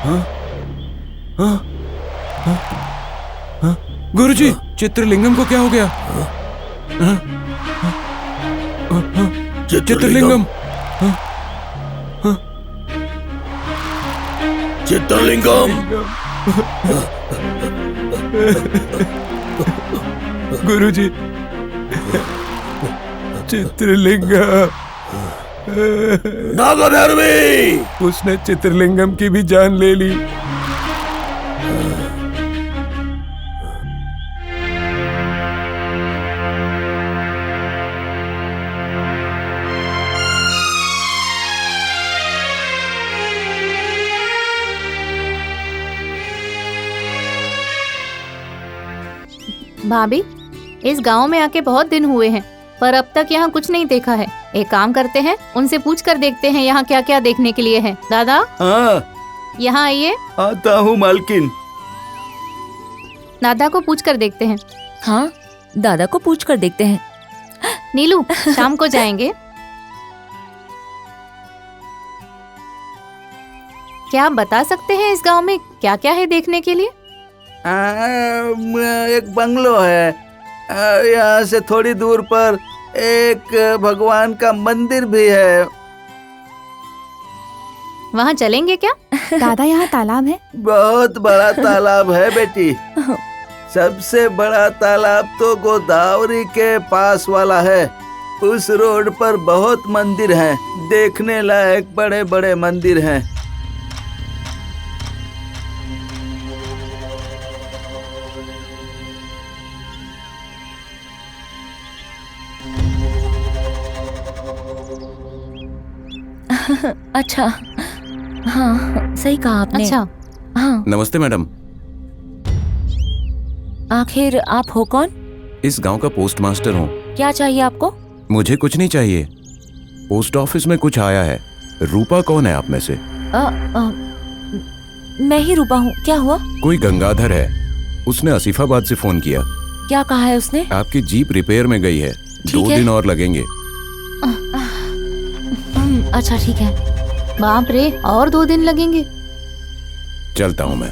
हाँ? हाँ? हाँ? हाँ? गुरुजी, चित्रलिंगम को क्या हो गया? हाँ? चित्रलिंगम। चित्रलिंगम। गुरुजी, चित्रलिंगम। नागभैरवी, उसने चित्रलिंगम की भी जान ले ली। भाभी, इस गांव में आके बहुत दिन हुए हैं, पर अब तक यहाँ कुछ नहीं देखा है। एक काम करते हैं, उनसे पूछ कर देखते हैं यहाँ क्या क्या देखने के लिए है। दादा, हाँ, यहाँ आइए। आता हूँ मालकिन। दादा को पूछ कर देखते हैं। हाँ, दादा को पूछ कर देखते हैं। नीलू, शाम को जाएंगे। क्या आप बता सकते हैं इस गांव में क्या क्या है देखने के लिए? एक बंगलो है, यहाँ से थोड़ी दूर पर एक भगवान का मंदिर भी है। वहाँ चलेंगे क्या? दादा, यहाँ तालाब है। बहुत बड़ा तालाब है बेटी। सबसे बड़ा तालाब तो गोदावरी के पास वाला है। उस रोड पर बहुत मंदिर हैं, देखने लायक बड़े बड़े मंदिर हैं। अच्छा, हाँ, सही कहा आपने। अच्छा, हाँ। नमस्ते मैडम। आखिर आप हो कौन? इस गांव का पोस्ट मास्टर हूँ। क्या चाहिए आपको? मुझे कुछ नहीं चाहिए। पोस्ट ऑफिस में कुछ आया है। रूपा कौन है आप में से? मैं ही रूपा हूँ। क्या हुआ? कोई गंगाधर है, उसने आसिफाबाद से फोन किया। क्या कहा है उसने? आपकी जीप रिपेयर में गई है, 2 है। दिन और लगेंगे। अच्छा, ठीक है। बाप रे, और 2 दिन लगेंगे। चलता हूँ मैं।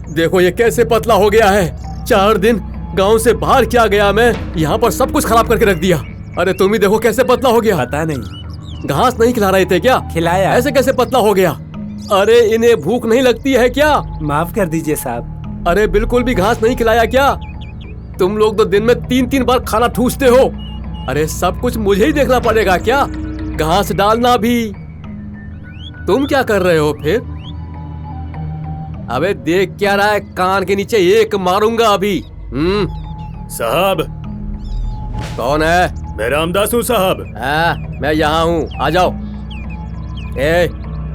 देखो ये कैसे पतला हो गया है। 4 दिन गांव से बाहर क्या गया मैं, यहाँ पर सब कुछ खराब करके रख दिया। अरे तुम ही देखो कैसे पतला हो गया। पता नहीं, घास नहीं खिला रहे थे क्या? खिलाया। ऐसे कैसे पतला हो गया? अरे इन्हें भूख नहीं लगती है क्या? माफ कर दीजिए साहब। अरे बिल्कुल भी घास नहीं खिलाया क्या? तुम लोग तो दिन में 3-3 बार खाना ठूसते हो। अरे सब कुछ मुझे ही देखना पड़ेगा क्या? घास डालना भी। तुम क्या कर रहे हो फिर? अबे देख क्या रहा है? कान के नीचे एक मारूंगा अभी। साहब। कौन है? मैं रामदास हूँ साहब। मैं यहाँ हूँ, आ जाओ।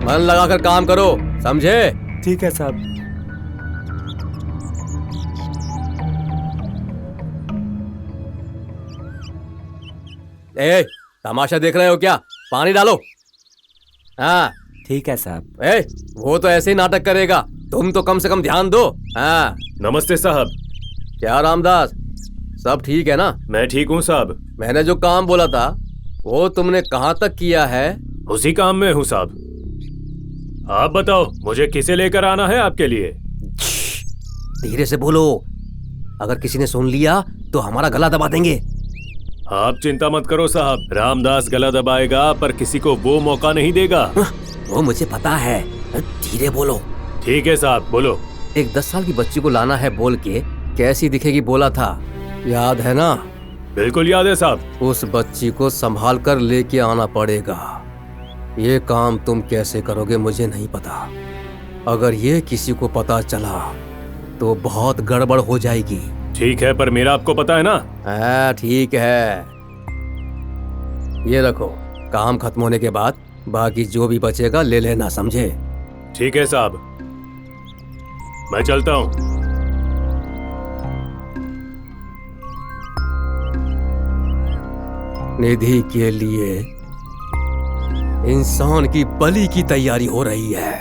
मन लगाकर काम करो, समझे? ठीक है साहब। तमाशा देख रहे हो क्या? पानी डालो। हाँ ठीक है साहब। वो तो ऐसे ही नाटक करेगा, तुम तो कम से कम ध्यान दो। हाँ। नमस्ते साहब। क्या रामदास, सब ठीक है ना? मैं ठीक हूँ साहब। मैंने जो काम बोला था वो तुमने कहाँ तक किया है? उसी काम में हूँ साहब। आप बताओ मुझे किसे लेकर आना है आपके लिए? धीरे से बोलो, अगर किसी ने सुन लिया तो हमारा गला दबा देंगे। आप चिंता मत करो साहब, रामदास गला दबाएगा पर किसी को वो मौका नहीं देगा। वो मुझे पता है, धीरे बोलो। ठीक है साहब, बोलो। एक 10 साल की बच्ची को लाना है बोल के कैसी दिखेगी बोला था, याद है ना? बिल्कुल याद है साहब। उस बच्ची को संभाल कर लेके आना पड़ेगा। ये काम तुम कैसे करोगे मुझे नहीं पता। अगर ये किसी को पता चला तो बहुत गड़बड़ हो जाएगी। ठीक है, पर मेरा आपको पता है ना। हाँ ठीक है, ये रखो। काम खत्म होने के बाद बाकी जो भी बचेगा ले लेना, समझे? ठीक है साहब, मैं चलता हूँ। निधि के लिए इंसान की बलि की तैयारी हो रही है।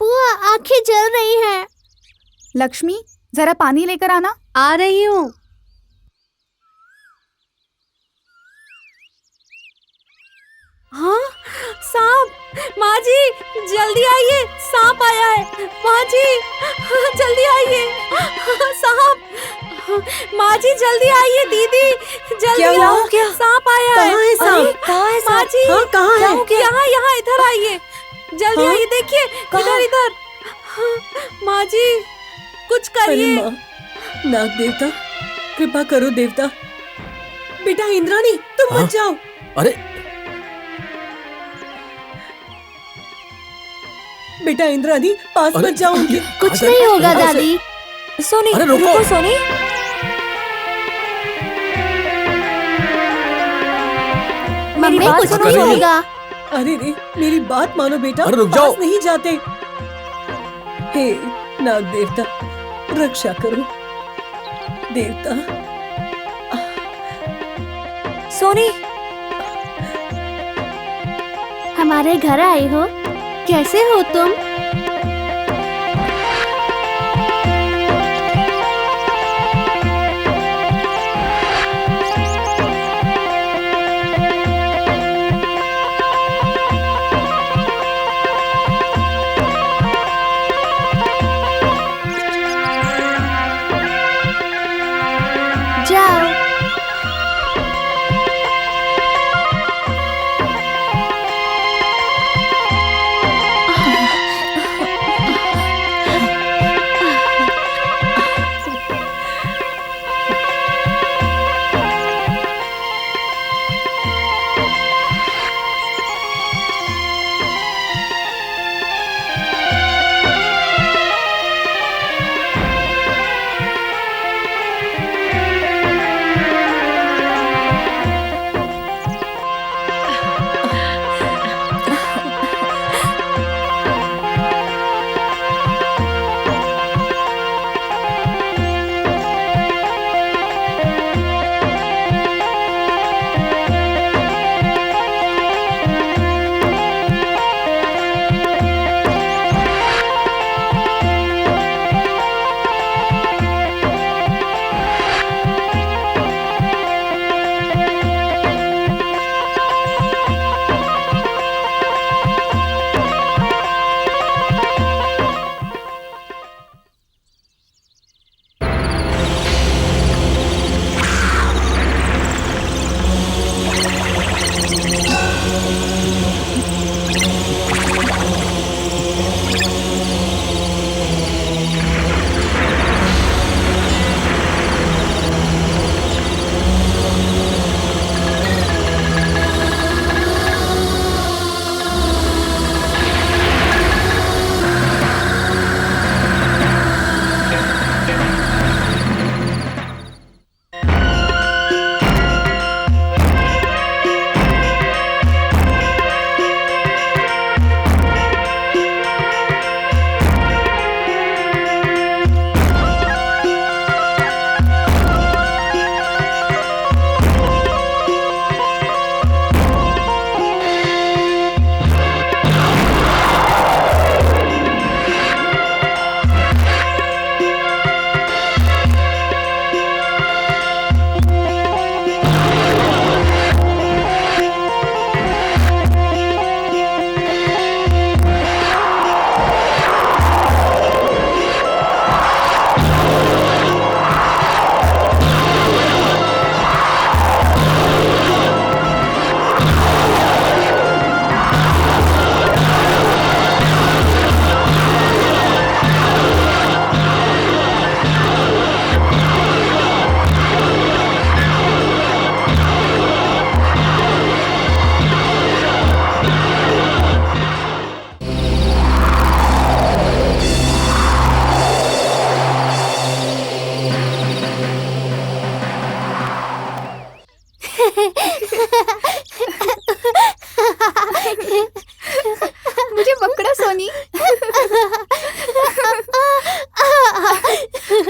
बुआ आंखें जल रही हैं। लक्ष्मी जरा पानी लेकर आना। आ रही हूँ। हाँ सांप, माँ जी जल्दी आइए, सांप आया है। माँ जी जल्दी आइए, सांप। माँ जी जल्दी आइए, दीदी जल्दी क्या आओ, हुआ? क्या? सांप आया है। कहाँ है सांप? अरे, कहाँ है माँ सांप? जी हाँ, कहाँ है? यहाँ यहाँ इधर आइए, जल्दी हाँ? आइए, देखिए कहाँ? इधर इधर। हाँ, माँ जी कुछ अरे करिए। माँ, नाग देवता कृपा करो देवता। बेटा इंद्राणी तुम हाँ? मत जाओ। अरे बेटा इंद्राणी पास अरे, मत जाओ उनके। कुछ नहीं होगा दादी। सोनी अरे, रुको। रुको सोनी। मम्मी बात कुछ सुनो, नहीं सोनी। होगा। अरे रे मेरी बात मानो बेटा, अरे, रुक जाओ। पास नहीं जाते। हे नाग देवता रक्षा करो देवता। सोनी हमारे घर आए हो, कैसे हो तुम? जाओ।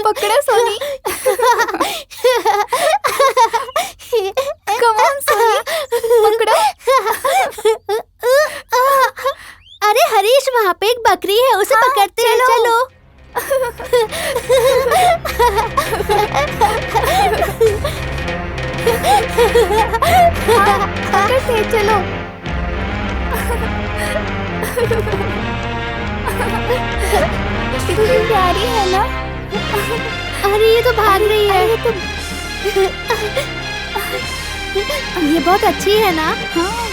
पकड़ो सोनी। कम ऑन सोनी, पकड़ो। अरे हरीश, वहाँ पे एक बकरी है, उसे पकड़ते हैं, चलो। पकड़ते, चलो। कितनी प्यारी है ना। अरे ये तो भाग रही है। ये बहुत अच्छी है ना। हाँ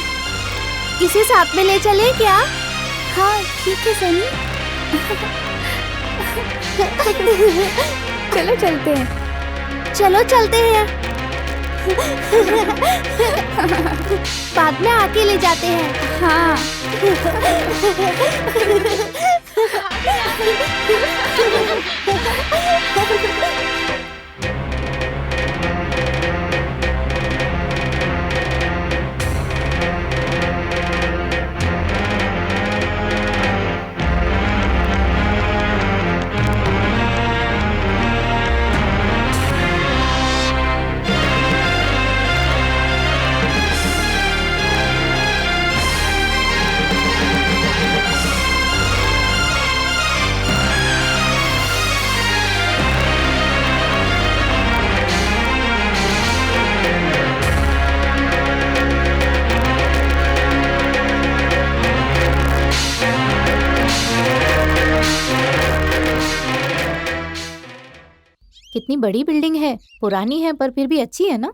इसे साथ में ले चले क्या? हाँ ठीक है सनी। चलो चलते हैं। चलो चलते हैं। बाद में आके ले जाते हैं। हाँ। कितनी बड़ी बिल्डिंग है, पुरानी है पर फिर भी अच्छी है ना।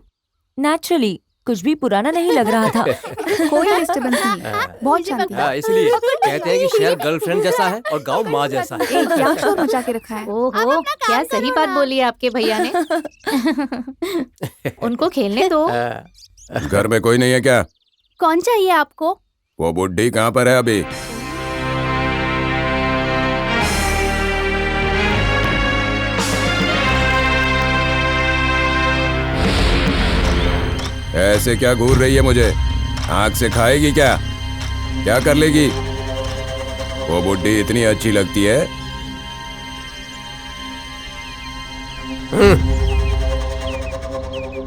नेचुरली कुछ भी पुराना नहीं लग रहा था। कोई डिस्टर्बेंस नहीं, बहुत शांति। इसलिए कहते हैं कि शहर गर्लफ्रेंड जैसा है और गांव माँ जैसा है। ए, क्या शोर मचा के रखा है। ओहो, क्या सही बात बोली है आपके भैया ने। उनको खेलने दो। घर में कोई नहीं है क्या? कौन चाहिए आपको? वो बुड्ढी कहाँ पर है अभी? ऐसे क्या घूर रही है मुझे? आँख से खाएगी क्या? क्या कर लेगी? वो बुड्ढी इतनी अच्छी लगती है।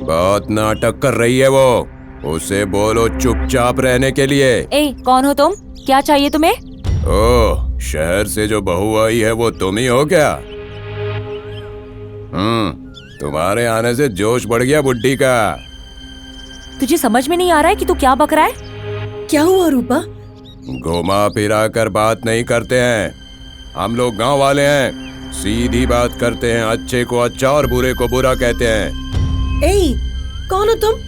बहुत नाटक कर रही है वो। उसे बोलो चुपचाप रहने के लिए। ए, कौन हो तुम? क्या चाहिए तुम्हें? ओह, शहर से जो बहू आई है वो तुम ही हो क्या? तुम्हारे आने से जोश बढ़ गया बुड्ढी का। तुझे समझ में नहीं आ रहा है कि तू क्या बक रहा है? क्या हुआ रूपा? घुमा फिरा कर बात नहीं करते हैं। हम लोग गांव वाले हैं, सीधी बात करते हैं। अच्छे को अच्छा और बुरे को बुरा कहते हैं। ए, कौन हो तुम?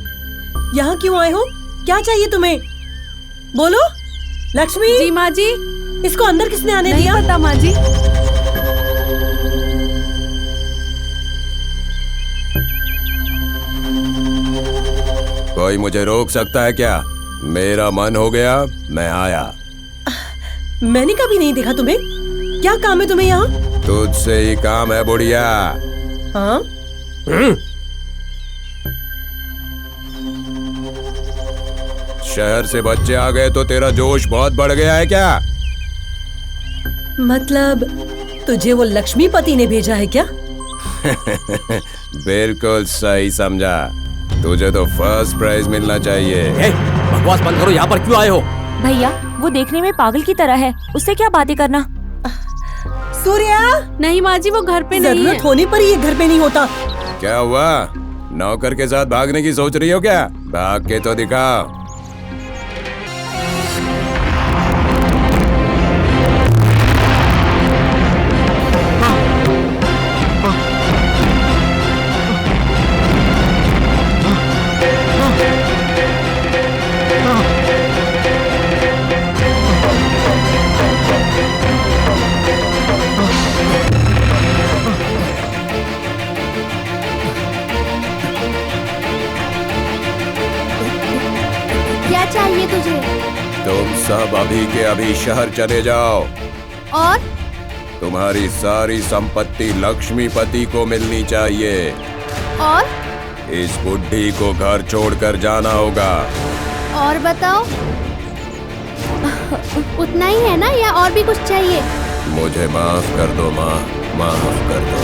यहाँ क्यों आए हो? क्या चाहिए तुम्हें? बोलो। लक्ष्मी जी माँ जी। इसको अंदर किसने आने नहीं दिया? पता माँ जी। कोई मुझे रोक सकता है क्या? मेरा मन हो गया, मैं आया। मैंने कभी नहीं देखा तुम्हें। क्या काम है तुम्हें यहाँ? तुझसे ही काम है बुढ़िया। हाँ? शहर से बच्चे आ गए तो तेरा जोश बहुत बढ़ गया है क्या? मतलब तुझे वो लक्ष्मीपति ने भेजा है क्या? बिल्कुल सही समझा। तुझे तो फर्स्ट प्राइज मिलना चाहिए। बकवास बंद करो। यहाँ पर क्यों आए हो? भैया, वो देखने में पागल की तरह है, उससे क्या बातें करना। सूर्या! नहीं माँ जी, वो घर पे नहीं है। जरूरत होने पर ये घर पे नहीं होता। क्या हुआ? नौकर के साथ भागने की सोच रही हो क्या? भाग के तो दिखाओ। क्या चाहिए तुझे? तुम सब अभी के अभी शहर चले जाओ। और तुम्हारी सारी संपत्ति लक्ष्मीपति को मिलनी चाहिए। और इस बुड्ढी को घर छोड़कर जाना होगा। और बताओ। उतना ही है ना या और भी कुछ चाहिए? मुझे माफ कर दो माँ, माफ कर दो।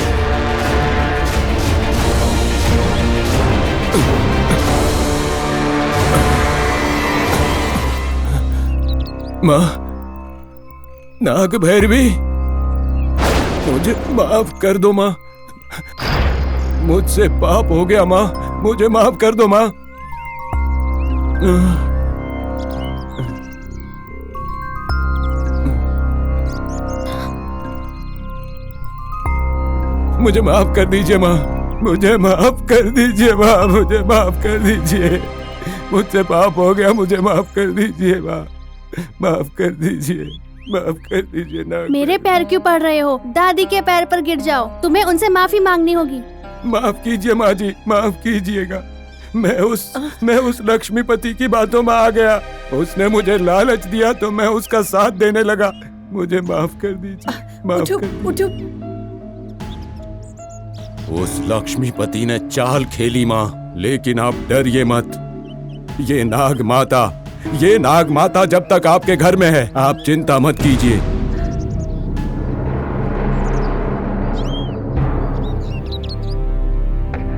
माँ, नाग भैरवी, मुझे माफ कर दो माँ। मुझसे पाप हो गया माँ, मुझे माफ कर दो माँ। मुझे माफ कर दीजिए माँ, मुझे माफ कर दीजिए माँ, मुझे माफ कर दीजिए। मुझसे पाप हो गया, मुझे माफ कर दीजिए माँ, माफ कर दीजिए, माफ कर दीजिए ना। मेरे पैर क्यों पड़ रहे हो? दादी के पैर पर गिर जाओ, तुम्हें उनसे माफी मांगनी होगी। माफ कीजिए माँ जी, माफ कीजिएगा। मैं उस लक्ष्मीपति की बातों में आ गया। उसने मुझे लालच दिया तो मैं उसका साथ देने लगा। मुझे माफ कर दीजिए, माफ कर दीजिए। उठो। उस लक्ष्मीपति ने चाल खेली माँ, लेकिन आप डरिए मत। ये नाग माता जब तक आपके घर में है, आप चिंता मत कीजिए।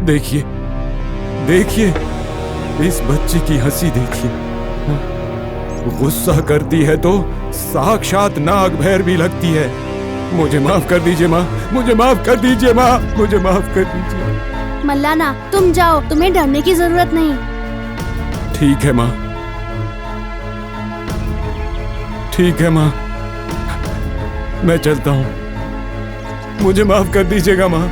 देखिए, देखिए, इस बच्ची की हंसी देखिए। गुस्सा करती है तो साक्षात नाग भैरवी लगती है। मुझे माफ कर दीजिए माँ, मुझे माफ कर दीजिए माँ, मुझे माफ कर दीजिए। मल्लाना, तुम जाओ, तुम्हें डरने की जरूरत नहीं। ठीक है माँ, ठीक है माँ, मैं चलता हूँ। मुझे माफ कर दीजिएगा माँ।